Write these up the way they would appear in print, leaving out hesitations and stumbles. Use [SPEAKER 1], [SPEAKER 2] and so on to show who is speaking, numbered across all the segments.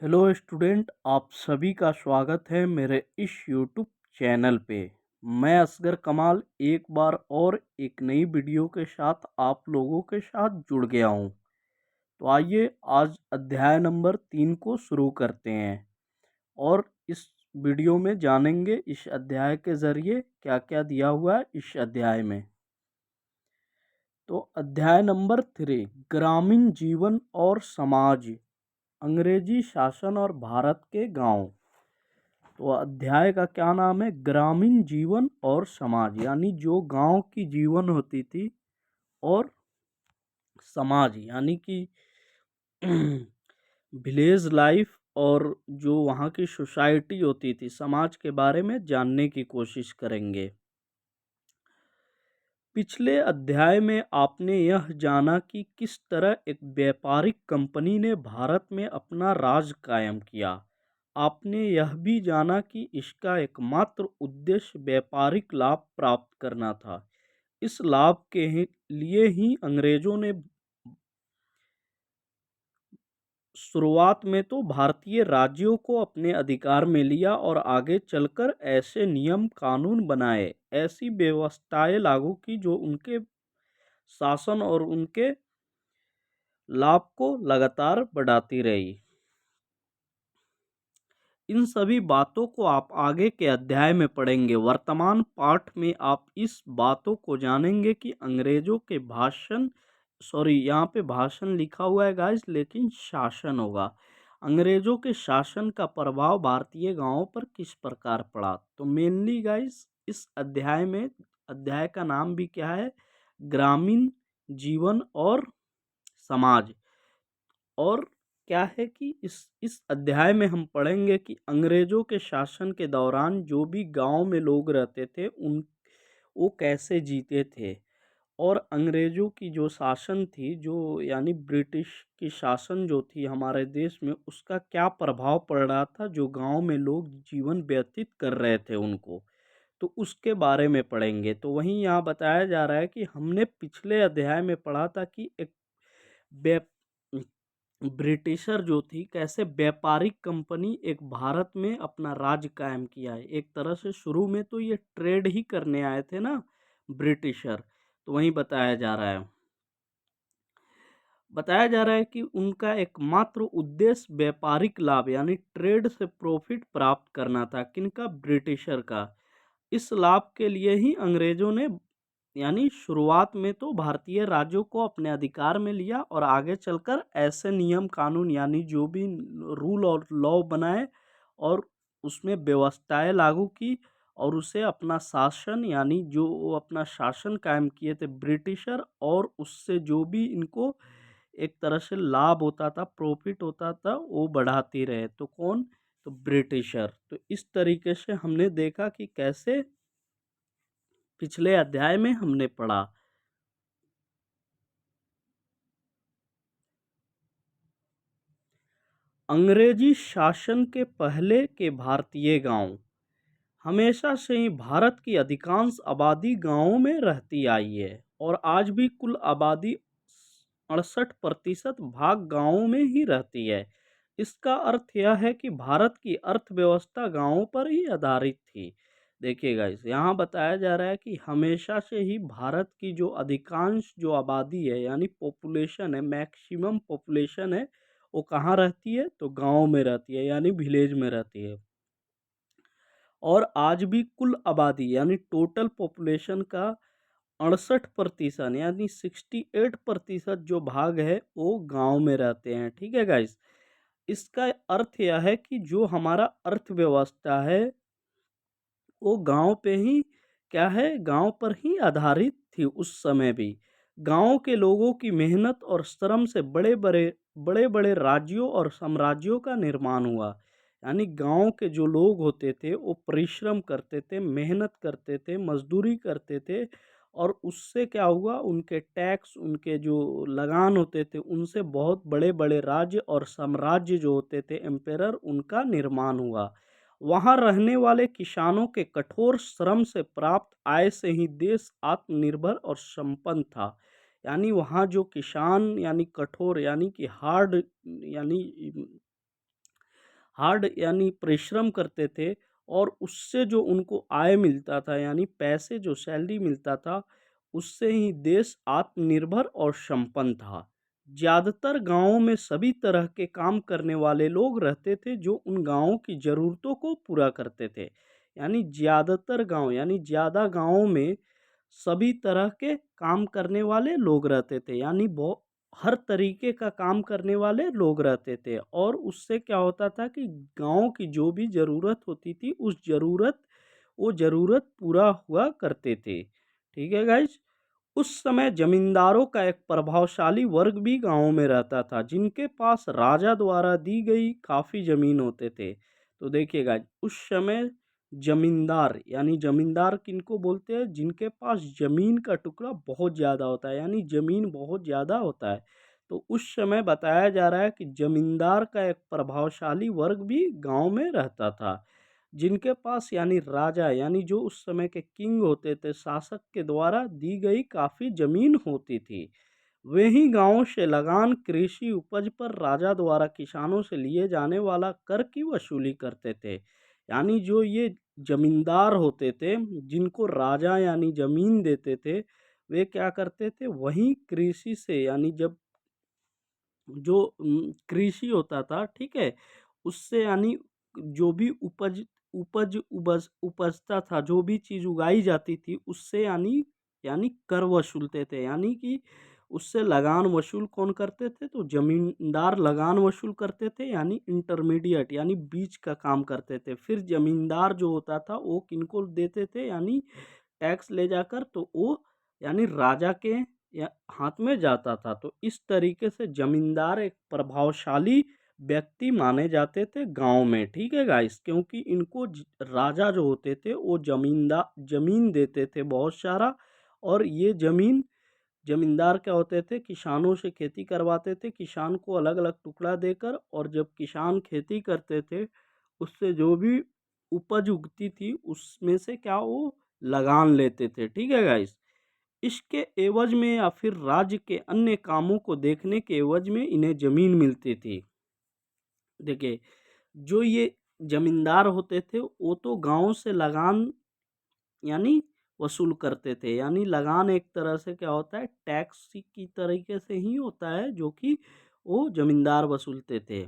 [SPEAKER 1] Hello student, आप सभी का स्वागत है मेरे इस यूट्यूब चैनल पे। मैं असगर कमाल एक बार और एक नई वीडियो के साथ आप लोगों के साथ जुड़ गया हूँ। तो आइए आज अध्याय नंबर 3 को शुरू करते हैं और इस वीडियो में जानेंगे इस अध्याय के ज़रिए क्या क्या दिया हुआ है इस अध्याय में। तो अध्याय नंबर 3, ग्रामीण जीवन और समाज, अंग्रेजी शासन और भारत के गांव। तो अध्याय का क्या नाम है? ग्रामीण जीवन और समाज, यानी जो गांव की जीवन होती थी और समाज यानी कि विलेज लाइफ और जो वहाँ की सोसाइटी होती थी, समाज के बारे में जानने की कोशिश करेंगे। पिछले अध्याय में आपने यह जाना कि किस तरह एक व्यापारिक कंपनी ने भारत में अपना राज कायम किया। आपने यह भी जाना कि इसका एकमात्र उद्देश्य व्यापारिक लाभ प्राप्त करना था। इस लाभ के लिए ही अंग्रेजों ने शुरुआत में तो भारतीय राज्यों को अपने अधिकार में लिया और आगे चलकर ऐसे नियम कानून बनाए, ऐसी व्यवस्थाएं लागू की जो उनके शासन और उनके लाभ को लगातार बढ़ाती रही। इन सभी बातों को आप आगे के अध्याय में पढ़ेंगे। वर्तमान पाठ में आप इस बातों को जानेंगे कि अंग्रेजों के यहाँ पे भाषण लिखा हुआ है गाइस, लेकिन शासन होगा। अंग्रेजों के शासन का प्रभाव भारतीय गांवों पर किस प्रकार पड़ा। तो मेनली गाइस इस अध्याय का नाम भी क्या है? ग्रामीण जीवन और समाज। और क्या है कि इस अध्याय में हम पढ़ेंगे कि अंग्रेजों के शासन के दौरान जो भी गांव में लोग रहते थे उन वो कैसे जीते थे, और अंग्रेजों की जो शासन थी, जो यानी ब्रिटिश की शासन जो थी हमारे देश में, उसका क्या प्रभाव पड़ रहा था जो गांव में लोग जीवन व्यतीत कर रहे थे उनको। तो उसके बारे में पढ़ेंगे। तो वहीं यहाँ बताया जा रहा है कि हमने पिछले अध्याय में पढ़ा था कि एक ब्रिटिशर जो थी कैसे व्यापारिक कंपनी एक भारत में अपना राज कायम किया है। एक तरह से शुरू में तो ये ट्रेड ही करने आए थे ना ब्रिटिशर। तो वहीं बताया जा रहा है कि उनका एकमात्र उद्देश्य व्यापारिक लाभ यानी ट्रेड से प्रॉफिट प्राप्त करना था। किनका? ब्रिटिशर का। इस लाभ के लिए ही अंग्रेजों ने यानी शुरुआत में तो भारतीय राज्यों को अपने अधिकार में लिया और आगे चलकर ऐसे नियम कानून यानी जो भी रूल और लॉ बनाए और उसमें व्यवस्थाएं लागू की और उसे अपना शासन यानी जो वो अपना शासन कायम किए थे ब्रिटिशर, और उससे जो भी इनको एक तरह से लाभ होता था, प्रॉफिट होता था, वो बढ़ाती रहे। तो कौन? तो ब्रिटिशर। तो इस तरीके से हमने देखा कि कैसे पिछले अध्याय में हमने पढ़ा। अंग्रेजी शासन के पहले के भारतीय गांव। हमेशा से ही भारत की अधिकांश आबादी गांवों में रहती आई है और आज भी कुल आबादी 68% भाग गांवों में ही रहती है। इसका अर्थ यह है कि भारत की अर्थव्यवस्था गांवों पर ही आधारित थी। देखिएगा, इस यहाँ बताया जा रहा है कि हमेशा से ही भारत की जो अधिकांश जो आबादी है यानी पॉपुलेशन है, मैक्सिमम पॉपुलेशन है, वो कहाँ रहती है? तो गांव में रहती है यानी विलेज में रहती है। और आज भी कुल आबादी यानी टोटल पॉपुलेशन का 68% यानी 68% जो भाग है वो गांव में रहते हैं। ठीक है गाइस, इसका अर्थ यह है कि जो हमारा अर्थव्यवस्था है वो गांव पे ही क्या है, गांव पर ही आधारित थी। उस समय भी गांव के लोगों की मेहनत और श्रम से बड़े बड़े राज्यों और साम्राज्यों का निर्माण हुआ। यानी गांव के जो लोग होते थे वो परिश्रम करते थे, मेहनत करते थे, मजदूरी करते थे, और उससे क्या हुआ, उनके टैक्स, उनके जो लगान होते थे, उनसे बहुत बड़े बड़े राज्य और साम्राज्य जो होते थे एम्पेरर, उनका निर्माण हुआ। वहां रहने वाले किसानों के कठोर श्रम से प्राप्त आय से ही देश आत्मनिर्भर और संपन्न था। यानी वहाँ जो किसान यानी कठोर यानी कि हार्ड यानी हार्ड यानी परिश्रम करते थे और उससे जो उनको आय मिलता था यानी पैसे जो सैलरी मिलता था, उससे ही देश आत्मनिर्भर और संपन्न था। ज़्यादातर गाँवों में सभी तरह के काम करने वाले लोग रहते थे जो उन गाँवों की ज़रूरतों को पूरा करते थे। यानी ज़्यादातर गाँव यानी ज़्यादा गाँवों में सभी तरह के काम करने वाले लोग रहते थे, यानी हर तरीके का काम करने वाले लोग रहते थे और उससे क्या होता था कि गाँव की जो भी ज़रूरत होती थी वो ज़रूरत पूरा हुआ करते थे। ठीक है गाइज। उस समय जमींदारों का एक प्रभावशाली वर्ग भी गाँव में रहता था जिनके पास राजा द्वारा दी गई काफ़ी ज़मीन होते थे। तो देखिएगा उस समय जमींदार यानी जमींदार किनको बोलते हैं, जिनके पास ज़मीन का टुकड़ा बहुत ज़्यादा होता है यानी ज़मीन बहुत ज़्यादा होता है। तो उस समय बताया जा रहा है कि जमींदार का एक प्रभावशाली वर्ग भी गाँव में रहता था, जिनके पास यानी राजा यानी जो उस समय के किंग होते थे, शासक के द्वारा दी गई काफ़ी ज़मीन होती थी। वे ही गाँवों से लगान कृषि उपज पर राजा द्वारा किसानों से लिए जाने वाला कर की वसूली करते थे। यानी जो ये जमींदार होते थे, जिनको राजा यानी ज़मीन देते थे, वे क्या करते थे, वहीं कृषि से यानी जब जो कृषि होता था, ठीक है, उससे यानी जो भी उपजता था, जो भी चीज़ उगाई जाती थी, उससे यानी यानी कर वसूलते थे। यानी कि उससे लगान वसूल कौन करते थे, तो ज़मींदार लगान वसूल करते थे, यानी इंटरमीडिएट यानी बीच का काम करते थे। फिर ज़मींदार जो होता था वो किनको देते थे, यानी टैक्स ले जाकर, तो वो यानी राजा के या हाथ में जाता था। तो इस तरीके से जमींदार एक प्रभावशाली व्यक्ति माने जाते थे गांव में। ठीक है गाइस, क्योंकि इनको राजा जो होते थे वो जमीन देते थे बहुत सारा, और ये जमींदार क्या होते थे, किसानों से खेती करवाते थे, किसान को अलग अलग टुकड़ा देकर, और जब किसान खेती करते थे उससे जो भी उपज उगती थी उसमें से क्या वो लगान लेते थे। ठीक है गाइस। इसके एवज में या फिर राज्य के अन्य कामों को देखने के एवज में इन्हें जमीन मिलती थी। देखिए, जो ये जमींदार होते थे वो तो गांव से लगान यानी वसूल करते थे। यानी लगान एक तरह से क्या होता है, टैक्स की तरीके से ही होता है, जो कि वो जमींदार वसूलते थे।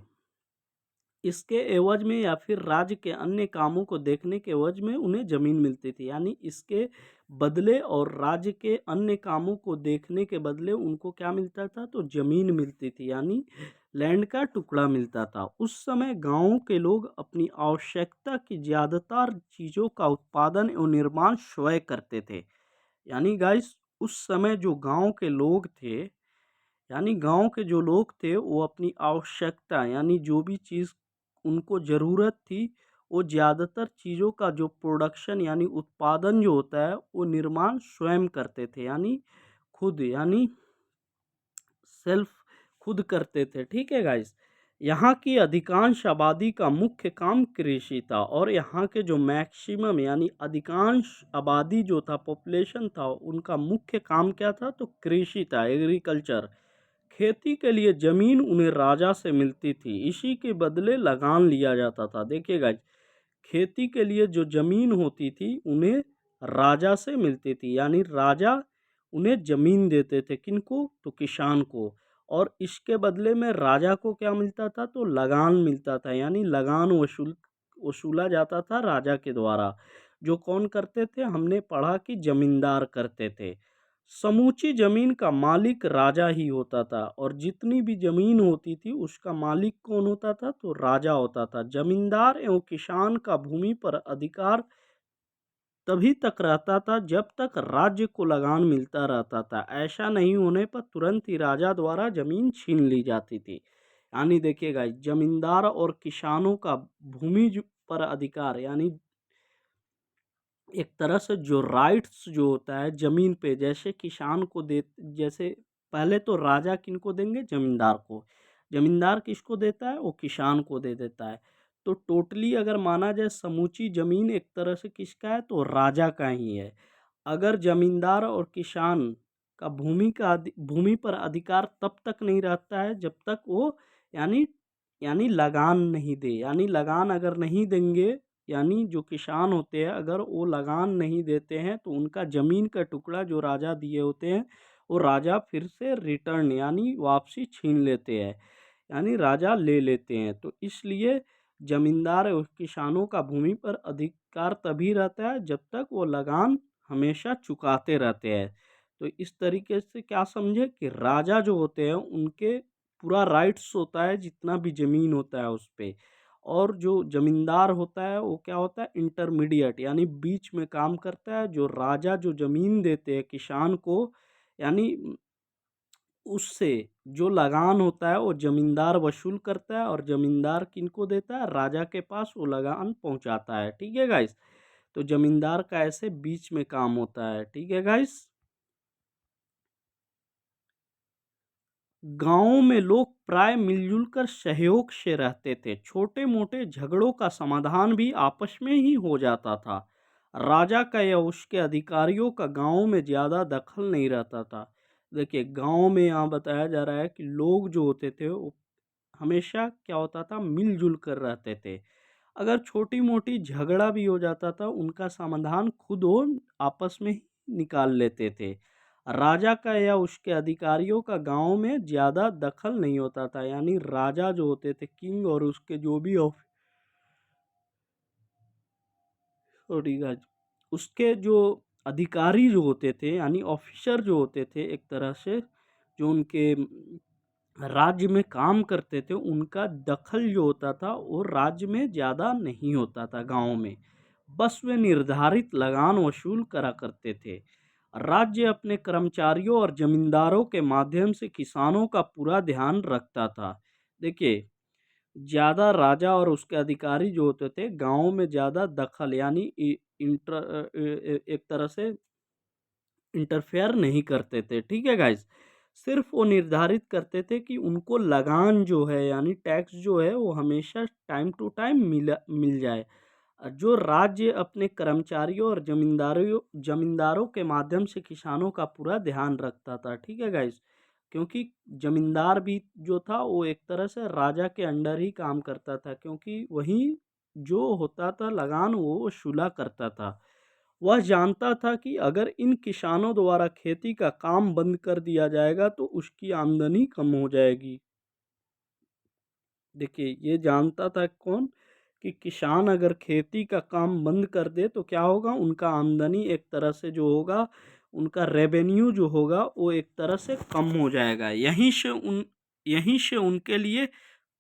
[SPEAKER 1] इसके एवज में या फिर राज्य के अन्य कामों को देखने के एवज में उन्हें जमीन मिलती थी। यानी इसके बदले और राज्य के अन्य कामों को देखने के बदले उनको क्या मिलता था, तो जमीन मिलती थी, यानी लैंड का टुकड़ा मिलता था। उस समय गांवों के लोग अपनी आवश्यकता की ज्यादातर चीजों का उत्पादन एवं निर्माण स्वयं करते थे। यानी गाइस, उस समय जो गांव के लोग थे, यानी गांव के जो लोग थे वो अपनी आवश्यकता यानी जो भी चीज़ उनको ज़रूरत थी, वो ज़्यादातर चीज़ों का जो प्रोडक्शन यानी उत्पादन जो होता है वो निर्माण स्वयं करते थे। यानी खुद यानी सेल्फ खुद करते थे। ठीक है गाइस। यहाँ की अधिकांश आबादी का मुख्य काम कृषि था, और यहाँ के जो मैक्सिमम यानी अधिकांश आबादी जो था, पॉपुलेशन था, उनका मुख्य काम क्या था, तो कृषि था, एग्रीकल्चर। खेती के लिए जमीन उन्हें राजा से मिलती थी, इसी के बदले लगान लिया जाता था। देखिएगा, खेती के लिए जो जमीन होती थी उन्हें राजा से मिलती थी, यानी राजा उन्हें जमीन देते थे, किनको, तो किसान को। और इसके बदले में राजा को क्या मिलता था, तो लगान मिलता था, यानी लगान वसूला जाता था राजा के द्वारा। जो कौन करते थे, हमने पढ़ा कि जमींदार करते थे। समूची जमीन का मालिक राजा ही होता था, और जितनी भी जमीन होती थी उसका मालिक कौन होता था, तो राजा होता था। जमींदार एवं किसान का भूमि पर अधिकार तभी तक रहता था जब तक राज्य को लगान मिलता रहता था। ऐसा नहीं होने पर तुरंत ही राजा द्वारा जमीन छीन ली जाती थी। यानी देखिएगा, जमींदार और किसानों का पर अधिकार यानी एक तरह से जो राइट्स जो होता है ज़मीन पे, जैसे किसान को दे, जैसे पहले तो राजा किनको देंगे, ज़मींदार को। ज़मींदार किसको देता है, वो किसान को दे देता है। तो टोटली अगर माना जाए समूची ज़मीन एक तरह से किसका है, तो राजा का ही है। अगर ज़मींदार और किसान का भूमि पर अधिकार तब तक नहीं रहता है जब तक वो यानी यानी लगान नहीं दे, यानी लगान अगर नहीं देंगे, यानी जो किसान होते हैं अगर वो लगान नहीं देते हैं तो उनका ज़मीन का टुकड़ा जो राजा दिए होते हैं वो राजा फिर से रिटर्न यानी वापसी छीन लेते हैं, यानी राजा ले लेते हैं। तो इसलिए जमींदार और किसानों का भूमि पर अधिकार तभी रहता है जब तक वो लगान हमेशा चुकाते रहते हैं। तो इस तरीके से क्या समझे कि राजा जो होते हैं उनके पूरा राइट्स होता है जितना भी ज़मीन होता है उस पे, और जो ज़मींदार होता है वो क्या होता है, इंटरमीडिएट यानी बीच में काम करता है। जो राजा जो ज़मीन देते हैं किसान को, यानी उससे जो लगान होता है वो ज़मींदार वसूल करता है, और ज़मींदार किनको देता है, राजा के पास वो लगान पहुंचाता है। ठीक है गाइस, तो ज़मींदार का ऐसे बीच में काम होता है। ठीक है गाइस। गांवों में लोग प्राय मिलजुल कर सहयोग से रहते थे। छोटे मोटे झगड़ों का समाधान भी आपस में ही हो जाता था। राजा का या उसके अधिकारियों का गांव में ज़्यादा दखल नहीं रहता था। देखिए, गांव में यहाँ बताया जा रहा है कि लोग जो होते थे वो हमेशा क्या होता था, मिलजुल कर रहते थे। अगर छोटी मोटी झगड़ा भी हो जाता था उनका समाधान खुद वो आपस में ही निकाल लेते थे। राजा का या उसके अधिकारियों का गांव में ज्यादा दखल नहीं होता था, यानी राजा जो होते थे, किंग, और उसके जो भी सॉरी गाइस, उसके जो अधिकारी जो होते थे यानी ऑफिसर जो होते थे, एक तरह से जो उनके राज्य में काम करते थे, उनका दखल जो होता था वो राज्य में ज़्यादा नहीं होता था गांव में। बस वे निर्धारित लगान वसूल करा करते थे। राज्य अपने कर्मचारियों और जमींदारों के माध्यम से किसानों का पूरा ध्यान रखता था। देखिए, ज़्यादा राजा और उसके अधिकारी जो होते थे गांव में ज़्यादा दखल यानी एक तरह से इंटरफेयर नहीं करते थे। ठीक है गाइस, सिर्फ वो निर्धारित करते थे कि उनको लगान जो है यानी टैक्स जो है वो हमेशा टाइम टू टाइम मिल जाए। जो राज्य अपने कर्मचारियों और जमींदारों के माध्यम से किसानों का पूरा ध्यान रखता था। ठीक है गाइस, क्योंकि जमींदार भी जो था वो एक तरह से राजा के अंडर ही काम करता था, क्योंकि वही जो होता था लगान वो वसूला करता था। वह जानता था कि अगर इन किसानों द्वारा खेती का काम बंद कर दिया जाएगा तो उसकी आमदनी कम हो जाएगी। देखिए, ये जानता था कौन, कि किसान अगर खेती का काम बंद कर दे तो क्या होगा, उनका आमदनी एक तरह से जो होगा, उनका रेवेन्यू जो होगा वो एक तरह से कम हो जाएगा। यहीं से उनके लिए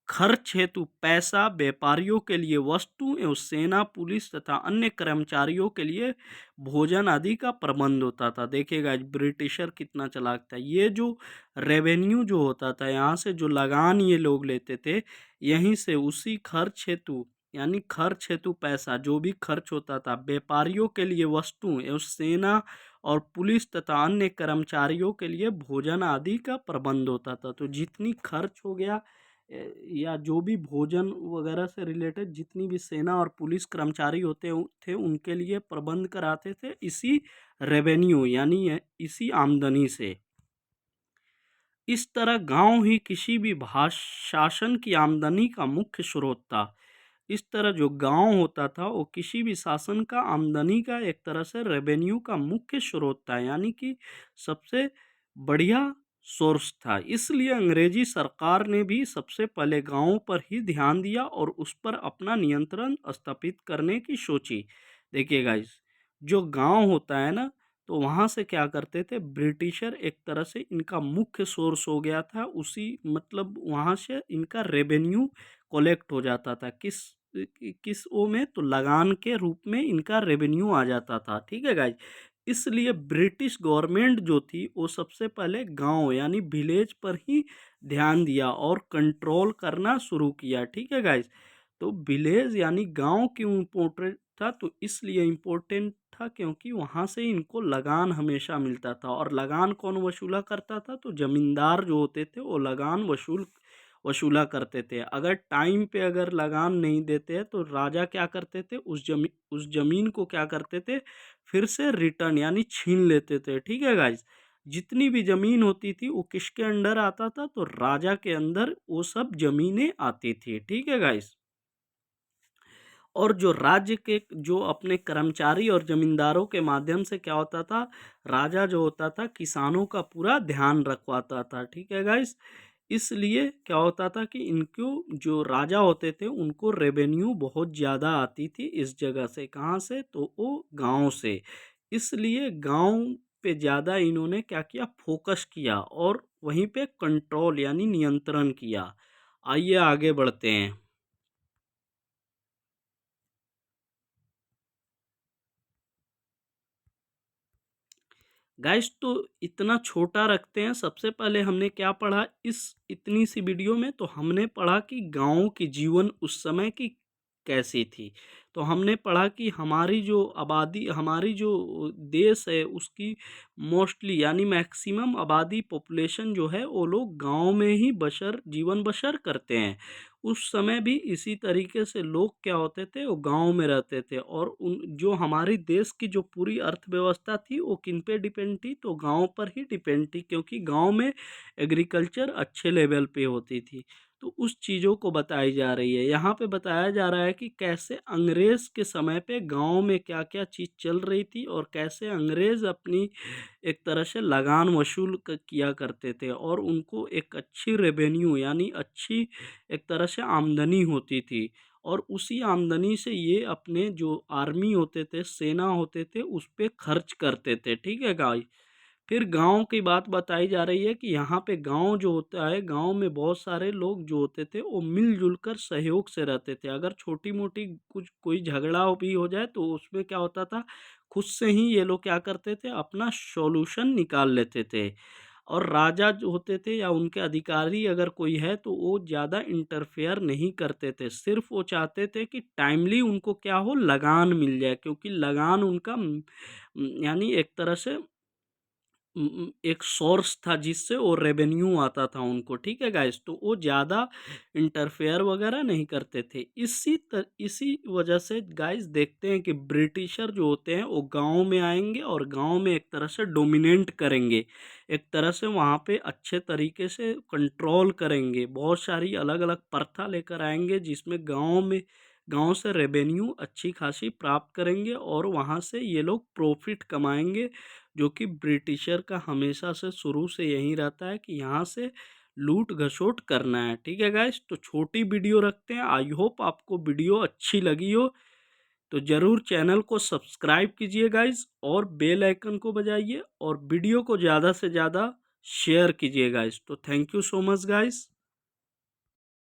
[SPEAKER 1] खर्च हेतु पैसा, व्यापारियों के लिए वस्तु एवं सेना, पुलिस तथा अन्य कर्मचारियों के लिए भोजन आदि का प्रबंध होता था। देखिएगा, आज ब्रिटिशर कितना चालाक था। ये जो रेवेन्यू जो होता था, यहाँ से जो लगान ये लोग लेते थे, यहीं से उसी खर्च हेतु यानी खर्च हेतु पैसा जो भी खर्च होता था, व्यापारियों के लिए वस्तु एवं सेना और पुलिस तथा अन्य कर्मचारियों के लिए भोजन आदि का प्रबंध होता था। तो जितनी खर्च हो गया या जो भी भोजन वगैरह से रिलेटेड जितनी भी सेना और पुलिस कर्मचारी होते थे उनके लिए प्रबंध कराते थे इसी रेवेन्यू यानी इसी आमदनी से। इस तरह गांव ही किसी भी शासन की आमदनी का मुख्य स्रोत था। इस तरह जो गांव होता था वो किसी भी शासन का आमदनी का एक तरह से रेवेन्यू का मुख्य स्रोत था, यानी कि सबसे बढ़िया सोर्स था। इसलिए अंग्रेजी सरकार ने भी सबसे पहले गांवों पर ही ध्यान दिया और उस पर अपना नियंत्रण स्थापित करने की सोची। देखिए गाइस, जो गांव होता है ना, तो वहाँ से क्या करते थे ब्रिटिशर, एक तरह से इनका मुख्य सोर्स हो गया था। उसी मतलब वहाँ से इनका रेवेन्यू कलेक्ट हो जाता था। किस ओ में, तो लगान के रूप में इनका रेवेन्यू आ जाता था। ठीक है गाइज, इसलिए ब्रिटिश गवर्नमेंट जो थी वो सबसे पहले गांव यानी विलेज पर ही ध्यान दिया और कंट्रोल करना शुरू किया। ठीक है गाइज, तो विलेज यानी गांव क्यों इम्पोर्टेंट था, तो इसलिए इम्पोर्टेंट था क्योंकि वहाँ से इनको लगान हमेशा मिलता था। और लगान कौन वसूला करता था, तो जमींदार जो होते थे वो लगान वसूला करते थे। अगर टाइम पे अगर लगान नहीं देते हैं तो राजा क्या करते थे, उस जमीन को क्या करते थे, फिर से रिटर्न यानी छीन लेते थे। ठीक है गाइज, जितनी भी ज़मीन होती थी वो किसके अंडर आता था, तो राजा के अंदर वो सब ज़मीनें आती थी। ठीक है गाइस। और जो राज्य के जो अपने कर्मचारी और जमींदारों के माध्यम से क्या होता था, राजा जो होता था किसानों का पूरा ध्यान रखवाता था। ठीक है गाइस। इसलिए क्या होता था कि इनको जो राजा होते थे उनको रेवेन्यू बहुत ज़्यादा आती थी इस जगह से, कहाँ से, तो वो गांव से। इसलिए गांव पे ज़्यादा इन्होंने क्या किया, फोकस किया और वहीं पे कंट्रोल यानी नियंत्रण किया। आइए आगे बढ़ते हैं। गाइस तो इतना छोटा रखते हैं। सबसे पहले हमने क्या पढ़ा इस इतनी सी वीडियो में, तो हमने पढ़ा कि गाँव की जीवन उस समय की कैसी थी। तो हमने पढ़ा कि हमारी जो आबादी, हमारी जो देश है उसकी मोस्टली यानी मैक्सिमम आबादी पॉपुलेशन जो है वो लोग गांव में ही जीवन बसर करते हैं। उस समय भी इसी तरीके से लोग क्या होते थे, वो गांव में रहते थे। और उन जो हमारी देश की जो पूरी अर्थव्यवस्था थी वो किन पे डिपेंड थी, तो गांव पर ही डिपेंड थी, क्योंकि गांव में एग्रीकल्चर अच्छे लेवल पे होती थी। तो उस चीज़ों को बताई जा रही है। यहाँ पे बताया जा रहा है कि कैसे अंग्रेज़ के समय पे गांव में क्या क्या चीज़ चल रही थी और कैसे अंग्रेज़ अपनी एक तरह से लगान वसूल किया करते थे और उनको एक अच्छी रेवेन्यू यानी अच्छी एक तरह से आमदनी होती थी। और उसी आमदनी से ये अपने जो आर्मी होते थे, सेना होते थे, उस पे खर्च करते थे। ठीक है गाइस। फिर गांव की बात बताई जा रही है कि यहाँ पे गांव जो होता है, गांव में बहुत सारे लोग जो होते थे वो मिलजुल कर सहयोग से रहते थे। अगर छोटी मोटी कुछ कोई झगड़ा भी हो जाए तो उसमें क्या होता था, खुद से ही ये लोग क्या करते थे, अपना सॉल्यूशन निकाल लेते थे। और राजा जो होते थे या उनके अधिकारी अगर कोई है तो वो ज़्यादा इंटरफेयर नहीं करते थे। सिर्फ वो चाहते थे कि टाइमली उनको क्या हो, लगान मिल जाए, क्योंकि लगान उनका यानी एक तरह से एक सोर्स था जिससे वो रेवेन्यू आता था उनको। ठीक है गाइस। तो वो ज़्यादा इंटरफेयर वगैरह नहीं करते थे। इसी वजह से गाइस देखते हैं कि ब्रिटिशर जो होते हैं वो गांव में आएंगे और गांव में एक तरह से डोमिनेट करेंगे, एक तरह से वहाँ पे अच्छे तरीके से कंट्रोल करेंगे। बहुत सारी अलग अलग प्रथा लेकर आएंगे जिसमें गांव से रेवेन्यू अच्छी खासी प्राप्त करेंगे और वहाँ से ये लोग प्रॉफिट कमाएंगे, जो कि ब्रिटिशर का हमेशा से शुरू से यही रहता है कि यहाँ से लूट घसोट करना है। ठीक है गाइस। तो छोटी वीडियो रखते हैं। आई होप आपको वीडियो अच्छी लगी हो, तो ज़रूर चैनल को सब्सक्राइब कीजिए गाइस और बेल आइकन को बजाइए और वीडियो को ज़्यादा से ज़्यादा शेयर कीजिए गाइस। तो thank you so much guys.